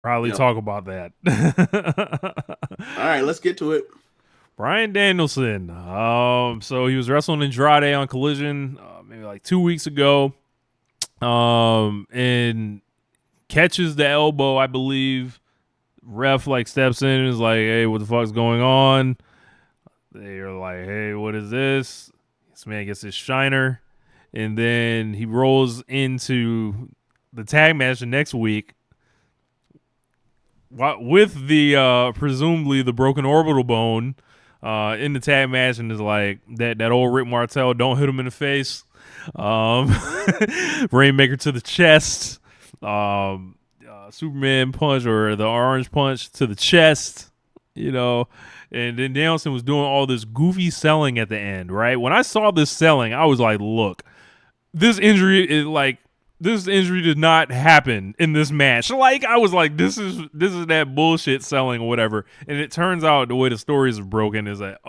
Probably You know. talk about that. All right, let's get to it. Bryan Danielson. So he was wrestling Andrade on Collision maybe like 2 weeks ago. And catches the elbow, I believe. Ref like steps in and is like, "Hey, what the fuck's going on?" They're like, "Hey, what is this?" This man gets his shiner, and then he rolls into the tag match the next week with the presumably the broken orbital bone in the tag match, and is like that old Rick Martel, don't hit him in the face, um, Rainmaker to the chest, Superman punch or the orange punch to the chest, you know. And then Danielson was doing all this goofy selling at the end, right? When I saw this selling, I was like, look, this injury is like this injury did not happen in this match. Like I was like, this is that bullshit selling or whatever. And it turns out the way the stories are broken is that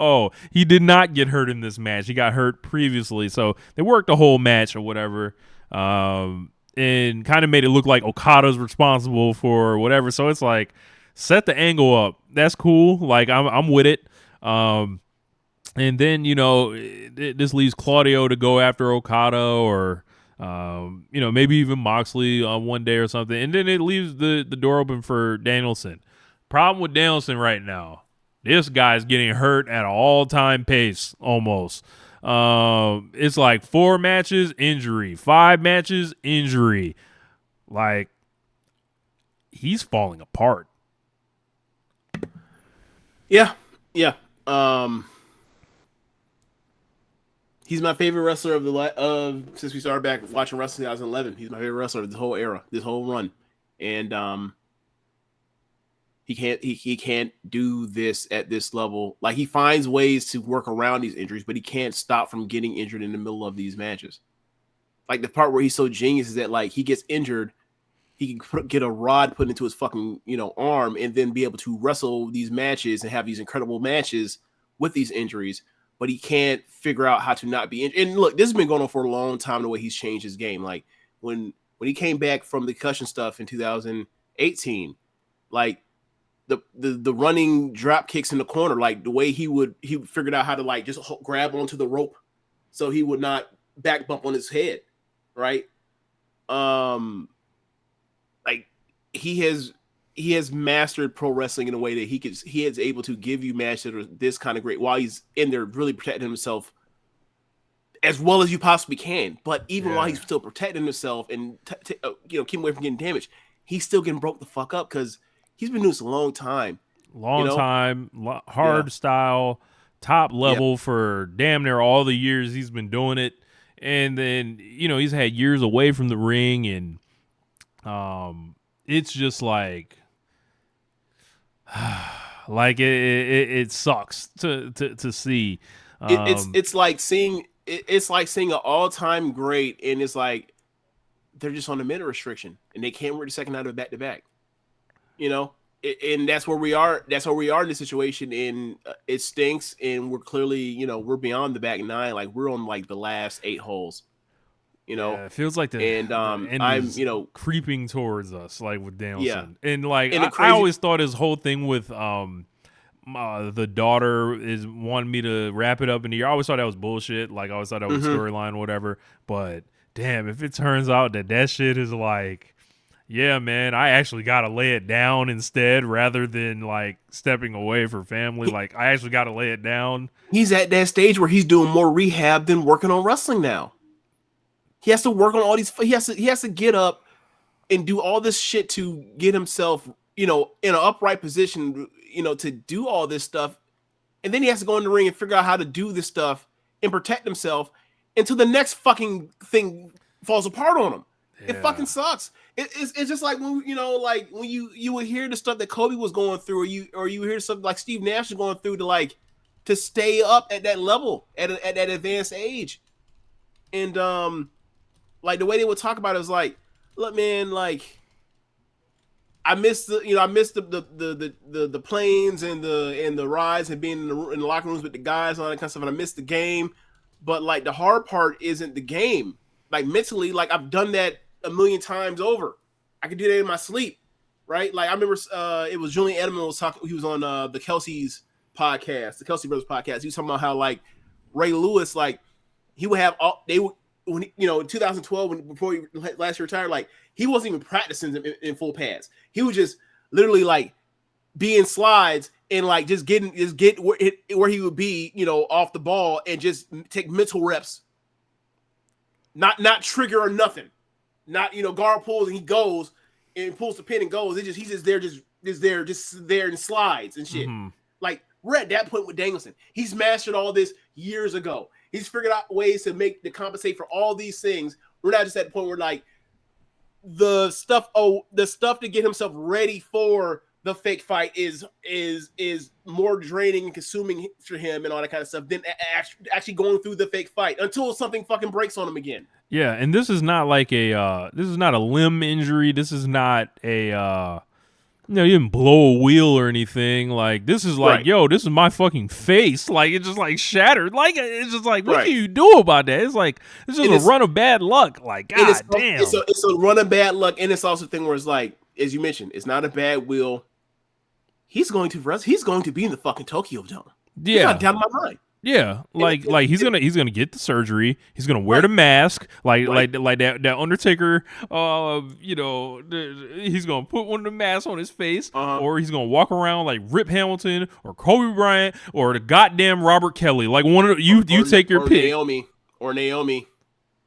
he did not get hurt in this match. He got hurt previously, so they worked the whole match or whatever. And kind of made it look like Okada's responsible for whatever. So it's like set the angle up. That's cool. Like I'm with it. And then this leaves Claudio to go after Okada or maybe even Moxley on one day or something, and then it leaves the door open for Danielson. Problem with Danielson right now, this guy's getting hurt at an all-time pace almost. It's like 4 matches injury, 5 matches injury. Like he's falling apart. Yeah, yeah. Um, he's my favorite wrestler of since we started back watching wrestling in 2011. He's my favorite wrestler of this whole era, this whole run, and he can't do this at this level. Like he finds ways to work around these injuries, but he can't stop from getting injured in the middle of these matches. Like the part where he's so genius is that like he gets injured, he can get a rod put into his fucking arm, and then be able to wrestle these matches and have these incredible matches with these injuries. But he can't figure out how to not be injured. And look, this has been going on for a long time. The way he's changed his game, like when he came back from the concussion stuff in 2018, like the running drop kicks in the corner, like the way he figured out how to like just grab onto the rope so he would not back bump on his head, right? Um, like he has mastered pro wrestling in a way that he is able to give you matches that are this kind of great while he's in there really protecting himself as well as you possibly can. But even while Yeah. he's still protecting himself and keep away from getting damaged, he's still getting broke the fuck up because he's been doing this a long time. You Long know? time, Yeah. hard style, top Yeah. level for damn near all the years he's been doing it. And then, he's had years away from the ring, and it's just like it sucks to see. It, it's Um it's like seeing it's like seeing an all time great, and it's like they're just on a minute restriction and they can't work the second night of back to back. You know, and that's where we are. That's where we are in this situation, and it stinks. And we're clearly, we're beyond the back nine. Like we're on like the last 8 holes. You know, yeah, it feels like the and the end I'm, is creeping towards us, like with yeah. Danielson. And like And the I crazy, always thought his whole thing with the daughter is wanting me to wrap it up in the year. I always thought that was bullshit. Like I always thought that was a mm-hmm. storyline, whatever. But damn, if it turns out that shit is like, yeah, man, I actually gotta lay it down instead rather than like stepping away for family. Like I actually gotta lay it down. He's at that stage where he's doing more rehab than working on wrestling now. He has to work on all these. He has to get up and do all this shit to get himself, in an upright position, to do all this stuff. And then he has to go in the ring and figure out how to do this stuff and protect himself until the next fucking thing falls apart on him. It fucking Yeah. sucks. It's just like when like when you would hear the stuff that Kobe was going through, or you hear something like Steve Nash was going through to stay up at that level at that advanced age. And like the way they would talk about it was like, look, man, like I missed the planes and the rides and being in the locker rooms with the guys and all that kind of stuff. And I missed the game, but like the hard part isn't the game. Like mentally, like I've done that a million times over. I can do that in my sleep, right? Like I remember, it was Julian Edelman was talking. He was on the Kelsey's podcast, the Kelsey Brothers podcast. He was talking about how like Ray Lewis, like he would have all they would when in 2012 before he last year retired, like he wasn't even practicing in full pads. He was just literally like be in slides and like just get where he would be, off the ball and just take mental reps. Not trigger or nothing. Not guard pulls and he goes and pulls the pin and goes. He's just there and slides and shit. Mm-hmm. Like we're at that point with Danielson. He's mastered all this years ago. He's figured out ways to compensate for all these things. We're not just at the point where like the stuff to get himself ready for the fake fight is more draining and consuming for him and all that kind of stuff than actually going through the fake fight until something fucking breaks on him again. Yeah, and this is not like this is not a limb injury. This is not a you didn't blow a wheel or anything. Like this is like, right. This is my fucking face. Like it just like shattered. Like it's just like, what right. can you do about that? It's like this is a run of bad luck. Like god damn. It's a run of bad luck, and it's also a thing where it's like, as you mentioned, it's not a bad wheel. He's going to be in the fucking Tokyo Dome. Yeah, not down in my mind. Yeah, like he's gonna get the surgery. He's gonna wear the mask, like that Undertaker. He's gonna put one of the masks on his face, or he's gonna walk around like Rip Hamilton or Kobe Bryant or the goddamn Robert Kelly. Like one of you take your pick. Naomi.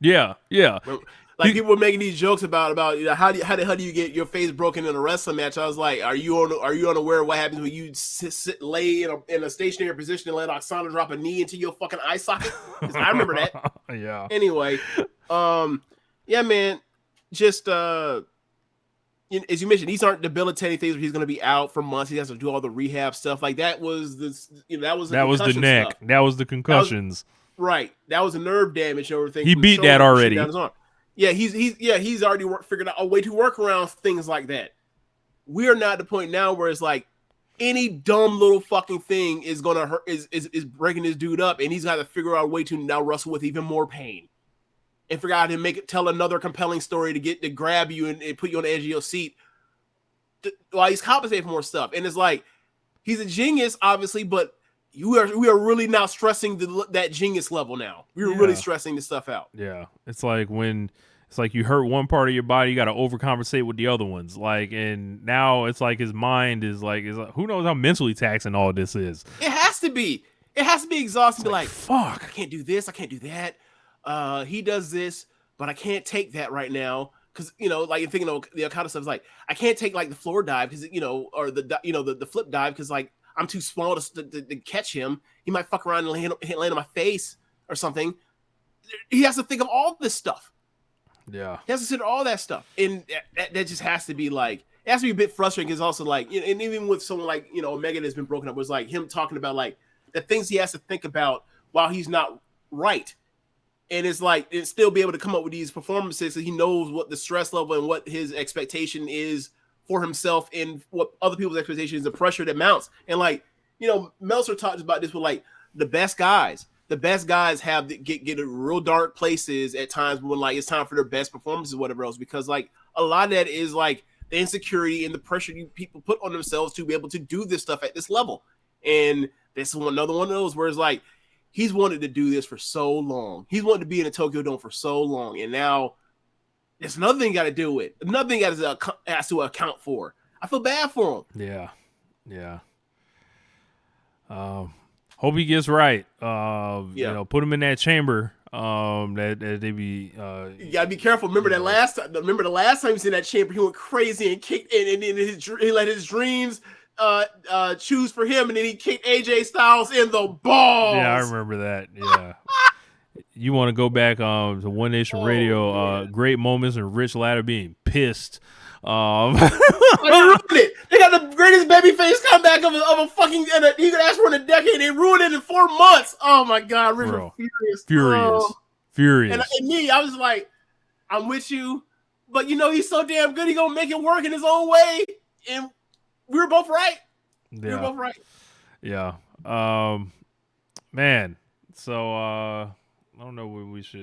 Yeah. Like people were making these jokes about how do you get your face broken in a wrestling match? I was like, are you unaware of what happens when you lay in a stationary position and let Oksana drop a knee into your fucking eye socket? I remember that. Yeah. Anyway, yeah, man. Just as you mentioned, these aren't debilitating things where he's going to be out for months. He has to do all the rehab stuff. Like that was the neck. Stuff. That was the concussions. That was the nerve damage and everything. He beat that already. Yeah, he's already figured out a way to work around things like that. We are not at the point now where it's like any dumb little fucking thing is gonna hurt is breaking this dude up, and he's got to figure out a way to now wrestle with even more pain and figure out how to tell another compelling story to grab you and put you on the edge of your seat while he's compensating for more stuff. And it's like he's a genius, obviously, but we are really now stressing that genius level now. We're really stressing this stuff out. Yeah, it's like you hurt one part of your body, you got to overcompensate with the other ones. Like, and now it's like his mind is like who knows how mentally taxing all this is. It has to be. It has to be exhausting. Like fuck, I can't do this. I can't do that. He does this, but I can't take that right now. Because like you're thinking of the Okada stuff is like I can't take like the floor dive because or the flip dive because like I'm too small to catch him. He might fuck around and land on my face or something. He has to think of all this stuff. Yeah, he has to consider all that stuff, and that just has to be like it has to be a bit frustrating. Because also like, and even with someone like Omega that's been broken up, was like him talking about like the things he has to think about while he's not right, and it's like and still be able to come up with these performances. So he knows what the stress level and what his expectation is for himself and what other people's expectations, the pressure that mounts. And like, Meltzer talks about this with like the best guys have get real dark places at times when like it's time for their best performances or whatever else, because like a lot of that is like the insecurity and the pressure people put on themselves to be able to do this stuff at this level. And this is another one of those where it's like, he's wanted to do this for so long. He's wanted to be in the Tokyo Dome for so long. And now there's another thing you got to deal with. Another thing has to account for. I feel bad for him. Yeah. Hope he gets right. Put him in that chamber. That they be. You gotta be careful. Remember the last time he was in that chamber, he went crazy and kicked, and he let his dreams choose for him, and then he kicked AJ Styles in the balls. Yeah, I remember that. Yeah. You want to go back to One Nation Radio, great moments and Rich Latter being pissed. They ruined it. They got the greatest babyface comeback of a fucking he could ask for in a decade. They ruined it in 4 months. Oh my god, Rich was furious. And me, I was like, I'm with you, but he's so damn good. He gonna make it work in his own way, and we were both right. Yeah. Man. So I don't know what we should.